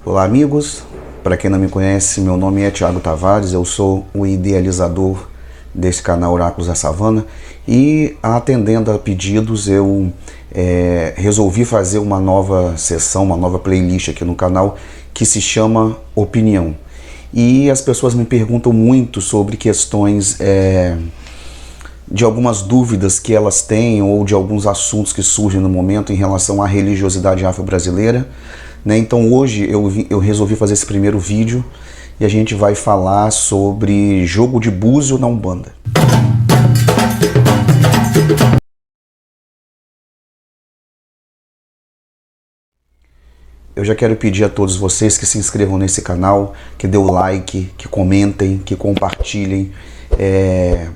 Olá amigos, para quem não me conhece, meu nome é Thiago Tavares, eu sou o idealizador desse canal Oráculos da Savana e, atendendo a pedidos, eu resolvi fazer uma nova sessão, uma nova playlist aqui no canal que se chama Opinião. E as pessoas me perguntam muito sobre questões de algumas dúvidas que elas têm ou de alguns assuntos que surgem no momento em relação à religiosidade afro-brasileira, né? Então hoje eu resolvi fazer esse primeiro vídeo e a gente vai falar sobre jogo de búzio na Umbanda. Eu já quero pedir a todos vocês que se inscrevam nesse canal, que dê o like, que comentem, que compartilhem. É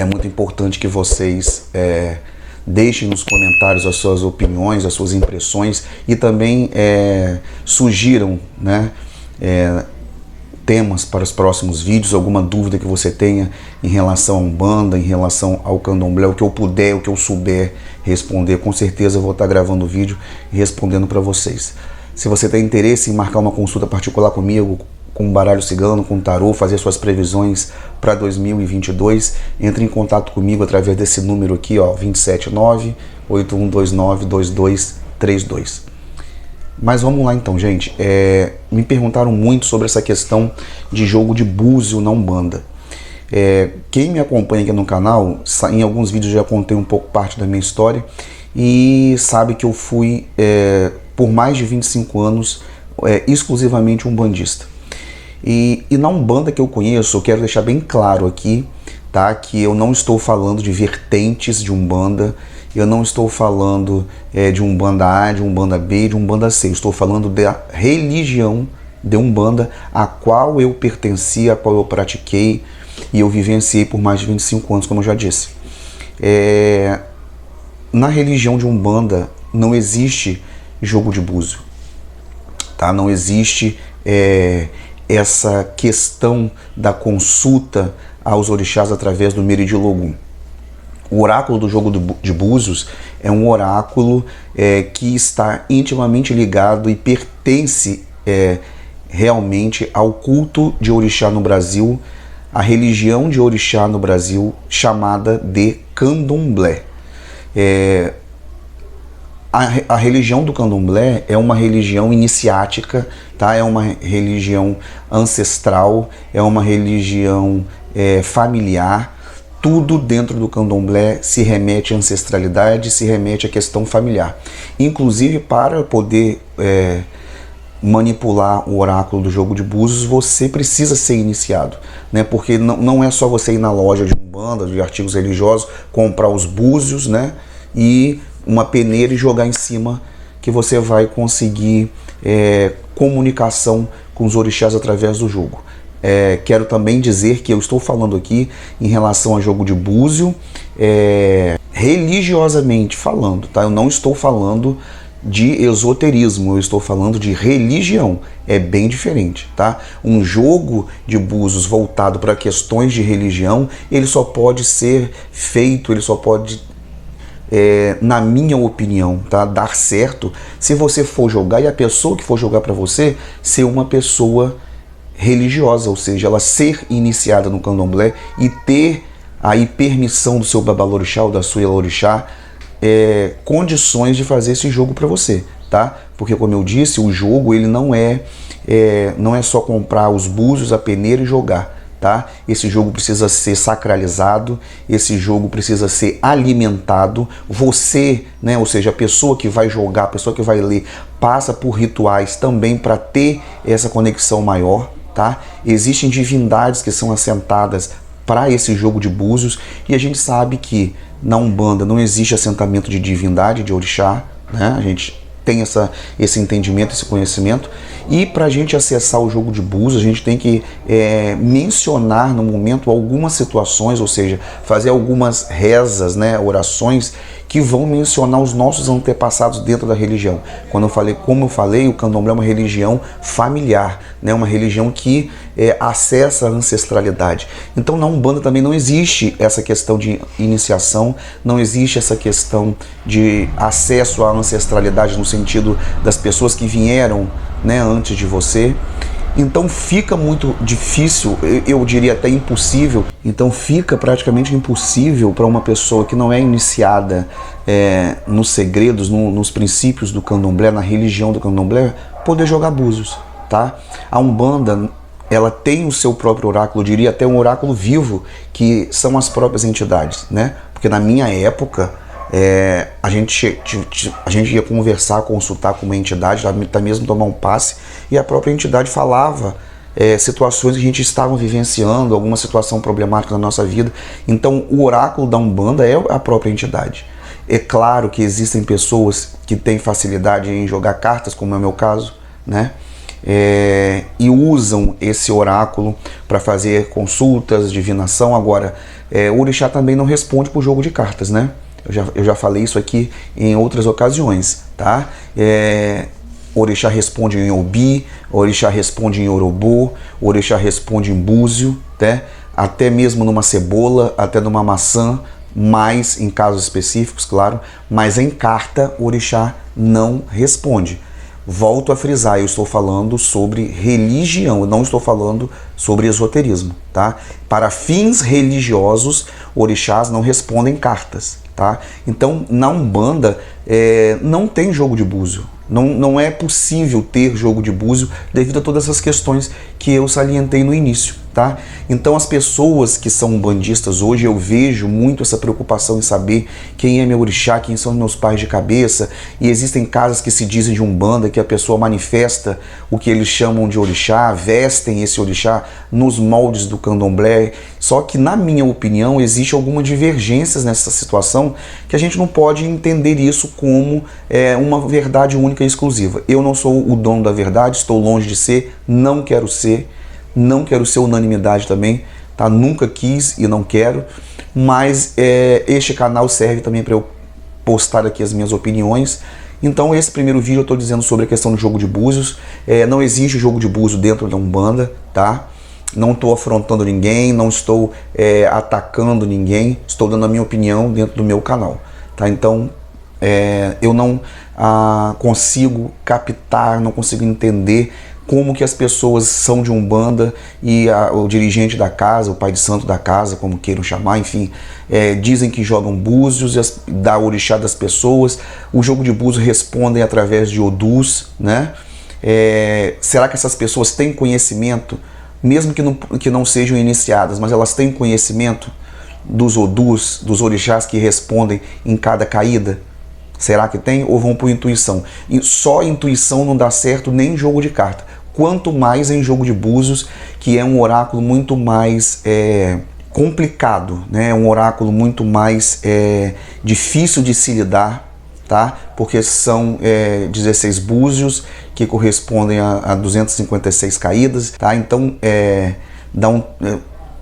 muito importante que vocês deixem nos comentários as suas opiniões, as suas impressões e também sugiram, né, temas para os próximos vídeos, alguma dúvida que você tenha em relação à Umbanda, em relação ao Candomblé, o que eu puder, o que eu souber responder, com certeza eu vou estar gravando o vídeo e respondendo para vocês. Se você tem interesse em marcar uma consulta particular comigo, com baralho cigano, com tarô, fazer suas previsões para 2022, entre em contato comigo através desse número aqui, ó, 279-8129-2232. Mas vamos lá então, gente. Me perguntaram muito sobre essa questão de jogo de búzio na Umbanda. Quem me acompanha aqui no canal, em alguns vídeos já contei um pouco parte da minha história e sabe que eu fui, por mais de 25 anos, exclusivamente umbandista. E na Umbanda que eu conheço, eu quero deixar bem claro aqui, tá, que eu não estou falando de vertentes de Umbanda, eu não estou falando de Umbanda A, de Umbanda B, de Umbanda C, eu estou falando da religião de Umbanda, a qual eu pertenci, a qual eu pratiquei e eu vivenciei por mais de 25 anos, como eu já disse. Na religião de Umbanda não existe jogo de búzio, tá? Não existe essa questão da consulta aos orixás através do Meridi Logum. O oráculo do jogo de búzios é um oráculo que está intimamente ligado e pertence realmente ao culto de orixá no Brasil, a religião de orixá no Brasil, chamada de Candomblé. A religião do Candomblé é uma religião iniciática, tá? É uma religião ancestral, é uma religião familiar. Tudo dentro do Candomblé se remete à ancestralidade, se remete à questão familiar. Inclusive, para poder manipular o oráculo do jogo de búzios, você precisa ser iniciado, né? Porque não é só você ir na loja de Umbanda, de artigos religiosos, comprar os búzios, né, e uma peneira e jogar em cima que você vai conseguir comunicação com os orixás através do jogo. Quero também dizer que eu estou falando aqui em relação a jogo de búzio religiosamente falando, tá? Eu não estou falando de esoterismo, eu estou falando de religião, é bem diferente, tá? Um jogo de búzios voltado para questões de religião, ele só pode ser feito, ele só pode, na minha opinião, tá, dar certo se você for jogar e a pessoa que for jogar para você ser uma pessoa religiosa, ou seja, ela ser iniciada no Candomblé e ter aí permissão do seu babalorixá ou da sua ilorixá, condições de fazer esse jogo para você, tá? Porque, como eu disse, o jogo ele não é só comprar os búzios, a peneira e jogar, tá? Esse jogo precisa ser sacralizado, esse jogo precisa ser alimentado. Você, né, ou seja, a pessoa que vai jogar, a pessoa que vai ler, passa por rituais também para ter essa conexão maior, tá? Existem divindades que são assentadas para esse jogo de búzios e a gente sabe que na Umbanda não existe assentamento de divindade, de orixá, né? A gente tem esse entendimento, esse conhecimento, e para a gente acessar o jogo de búzios, a gente tem que mencionar no momento algumas situações, ou seja, fazer algumas rezas, né, orações que vão mencionar os nossos antepassados dentro da religião. Como eu falei, o Candomblé é uma religião familiar, né, uma religião que acessa a ancestralidade. Então na Umbanda também não existe essa questão de iniciação, não existe essa questão de acesso à ancestralidade no sentido das pessoas que vieram né, antes de você. Então fica muito difícil, eu diria até impossível. Então fica praticamente impossível para uma pessoa que não é iniciada nos segredos, nos princípios do candomblé, na religião do candomblé, poder jogar búzios, tá? A Umbanda, ela tem o seu próprio oráculo, eu diria até um oráculo vivo, que são as próprias entidades, né? Porque na minha época, a gente ia conversar, consultar com uma entidade, até mesmo tomar um passe, e a própria entidade falava situações que a gente estava vivenciando, alguma situação problemática na nossa vida. Então o oráculo da Umbanda é a própria entidade. É claro que existem pessoas que têm facilidade em jogar cartas, como é o meu caso, né? E usam esse oráculo para fazer consultas, divinação. Agora, o orixá também não responde por jogo de cartas, né? Eu já falei isso aqui em outras ocasiões, tá? O orixá responde em Obi, o orixá responde em Orobô, o orixá responde em búzio, né? Até mesmo numa cebola, até numa maçã, mas em casos específicos, claro, mas em carta o orixá não responde. Volto a frisar, eu estou falando sobre religião, eu não estou falando sobre esoterismo, tá? Para fins religiosos, orixás não respondem cartas, tá? Então, na Umbanda, não tem jogo de búzio. Não é possível ter jogo de búzio devido a todas essas questões que eu salientei no início, tá? Então as pessoas que são umbandistas hoje, eu vejo muito essa preocupação em saber quem é meu orixá, quem são meus pais de cabeça, e existem casas que se dizem de Umbanda, que a pessoa manifesta o que eles chamam de orixá, vestem esse orixá nos moldes do candomblé. Só que, na minha opinião, existe algumas divergências nessa situação que a gente não pode entender isso como uma verdade única e exclusiva. Eu não sou o dono da verdade, estou longe de ser, não quero ser unanimidade também, tá? Nunca quis e não quero, mas este canal serve também para eu postar aqui as minhas opiniões. Então esse primeiro vídeo eu estou dizendo sobre a questão do jogo de búzios. Não existe jogo de búzio dentro da Umbanda, tá? Não estou afrontando ninguém, não estou atacando ninguém, estou dando a minha opinião dentro do meu canal, tá? Então eu não consigo captar, não consigo entender como que as pessoas são de Umbanda e o dirigente da casa, o pai de santo da casa, como queiram chamar, enfim, dizem que jogam búzios, dá orixá das pessoas. O jogo de búzios respondem através de odus, né? Será que essas pessoas têm conhecimento, mesmo que não sejam iniciadas, mas elas têm conhecimento dos odus, dos orixás que respondem em cada caída? Será que tem? Ou vão por intuição? E só intuição não dá certo nem em jogo de carta. Quanto mais em jogo de búzios, que é um oráculo muito mais complicado, né? Um oráculo muito mais difícil de se lidar, tá? Porque são 16 búzios que correspondem a 256 caídas, tá? Então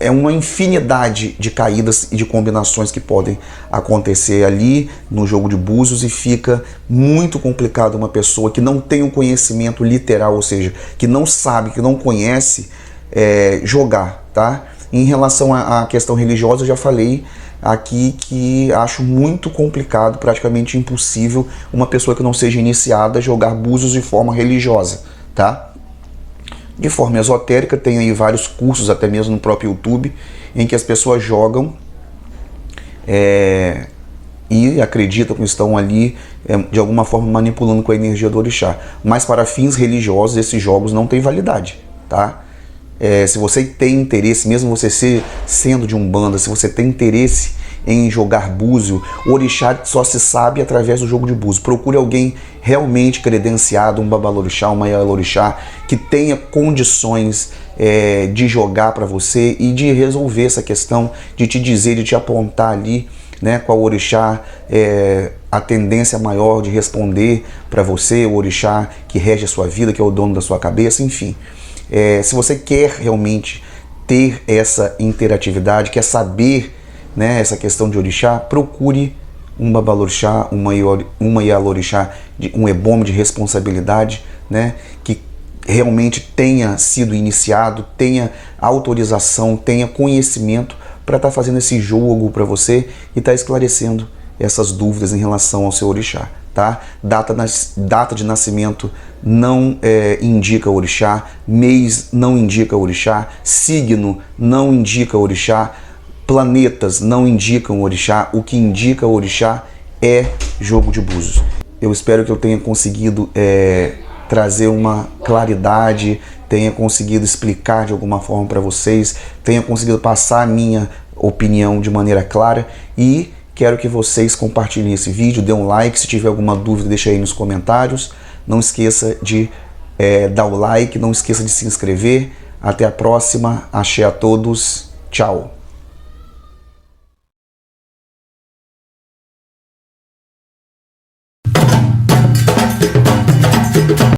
é uma infinidade de caídas e de combinações que podem acontecer ali no jogo de búzios, e fica muito complicado uma pessoa que não tem um conhecimento literal, ou seja, que não sabe, que não conhece, jogar, tá? Em relação à questão religiosa, eu já falei aqui que acho muito complicado, praticamente impossível, uma pessoa que não seja iniciada jogar búzios de forma religiosa, tá? De forma esotérica, tem aí vários cursos, até mesmo no próprio YouTube, em que as pessoas jogam e acreditam que estão ali de alguma forma manipulando com a energia do orixá. Mas para fins religiosos, esses jogos não têm validade, tá? Se você tem interesse, mesmo você sendo de Umbanda, se você tem interesse em jogar búzio, o orixá só se sabe através do jogo de búzio. Procure alguém realmente credenciado, um babalorixá, uma yalorixá, que tenha condições de jogar para você e de resolver essa questão, de te dizer, de te apontar ali, né, qual orixá a tendência maior de responder para você, o orixá que rege a sua vida, que é o dono da sua cabeça, enfim. Se você quer realmente ter essa interatividade, quer saber, né, essa questão de orixá, procure um babalorixá, uma yalorixá, um ebome de responsabilidade, né, que realmente tenha sido iniciado, tenha autorização, tenha conhecimento para estar fazendo esse jogo para você e estar esclarecendo essas dúvidas em relação ao seu orixá, tá? Data de nascimento não indica orixá, mês não indica orixá, signo não indica orixá, planetas não indicam orixá. O que indica orixá é jogo de búzios. Eu espero que eu tenha conseguido trazer uma claridade, tenha conseguido explicar de alguma forma para vocês, tenha conseguido passar a minha opinião de maneira clara, e quero que vocês compartilhem esse vídeo, dê um like, se tiver alguma dúvida deixa aí nos comentários, não esqueça de dar o like, não esqueça de se inscrever. Até a próxima, axé a todos, tchau!